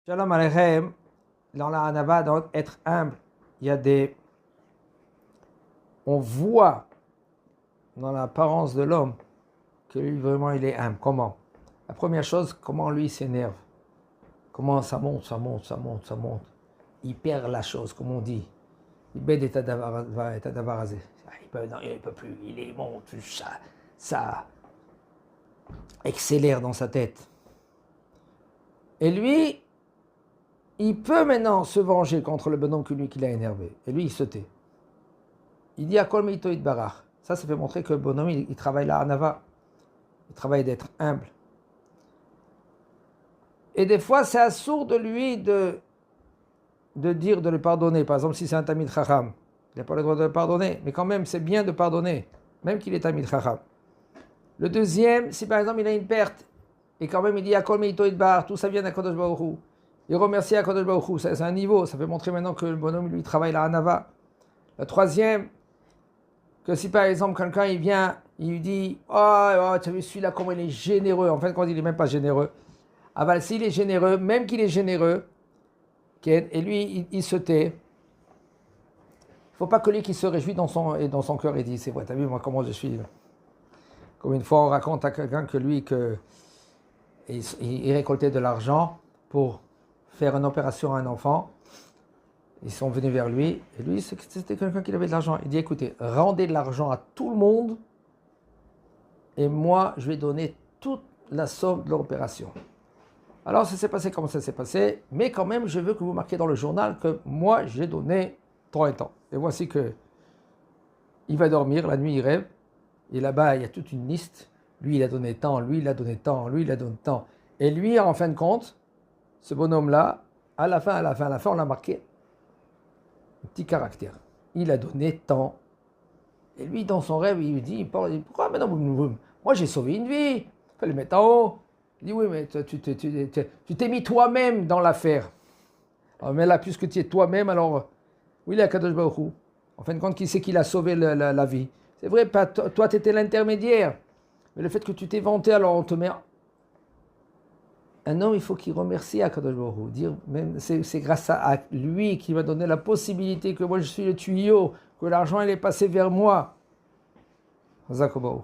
Shalom Aleichem, dans la Hanava, dans être humble, il y a des... On voit dans l'apparence de l'homme que lui, vraiment, il est humble. Comment? La première chose, comment lui s'énerve. Comment ça monte. Il perd la chose, comme on dit. Il bête et tadabarazé. Il peut plus, il est monte, ça accélère dans sa tête. Et lui, il peut maintenant se venger contre le bonhomme que lui qui l'a énervé. Et lui, il se tait. Il dit à Kol Meito Itbarach. Ça fait montrer que le bonhomme, il travaille la Hanava. Il travaille d'être humble. Et des fois, c'est assourd de lui de dire de le pardonner. Par exemple, si c'est un Tamid Chacham, il n'a pas le droit de le pardonner. Mais quand même, c'est bien de pardonner, même qu'il est Tamid Chacham. Le deuxième, si par exemple, il a une perte, et quand même, il dit à Kol Meito Itbarach, tout ça vient d'Akadosh Baruch Hu. Il remercie Akadosh Baruch Hu. C'est un niveau. Ça fait montrer maintenant que le bonhomme, lui, travaille la Hanava. Le troisième, que si par exemple quelqu'un il vient, il lui dit oh tu as vu celui-là comment il est généreux, en fait quand il n'est même pas généreux, ah ben s'il est généreux, même qu'il est généreux, et lui il se tait, il ne faut pas que lui qui se réjouit dans son cœur et dit c'est vrai, tu as vu moi comment je suis. Comme une fois on raconte à quelqu'un que lui il récoltait de l'argent pour faire une opération à un enfant. Ils sont venus vers lui, et lui, c'était quelqu'un qui avait de l'argent. Il dit, écoutez, rendez de l'argent à tout le monde, et moi, je vais donner toute la somme de l'opération. Alors, ça s'est passé comme ça s'est passé, mais quand même, je veux que vous marquiez dans le journal que moi, j'ai donné tant et tant. Et voici que il va dormir, la nuit, il rêve, et là-bas, il y a toute une liste. Lui, il a donné tant, lui, il a donné tant, lui, il a donné tant. Et lui, en fin de compte, ce bonhomme-là, à la fin, on l'a marqué un petit caractère. Il a donné tant. Et lui, dans son rêve, il dit, pourquoi maintenant moi j'ai sauvé une vie, il faut le mettre en haut. Il dit, oui, mais tu t'es mis toi-même dans l'affaire. Alors, mais là, puisque tu es toi-même, alors, oui, il est à Kadosh Baruch Hu. En fin de compte, qui c'est qui l'a sauvé la vie? C'est vrai, pas toi, tu étais l'intermédiaire. Mais le fait que tu t'es vanté, alors on te met... Un homme, il faut qu'il remercie Akadosh Baruch Hu, dire même c'est grâce à lui qui m'a donné la possibilité que moi je suis le tuyau, que l'argent il est passé vers moi. Zakobaou.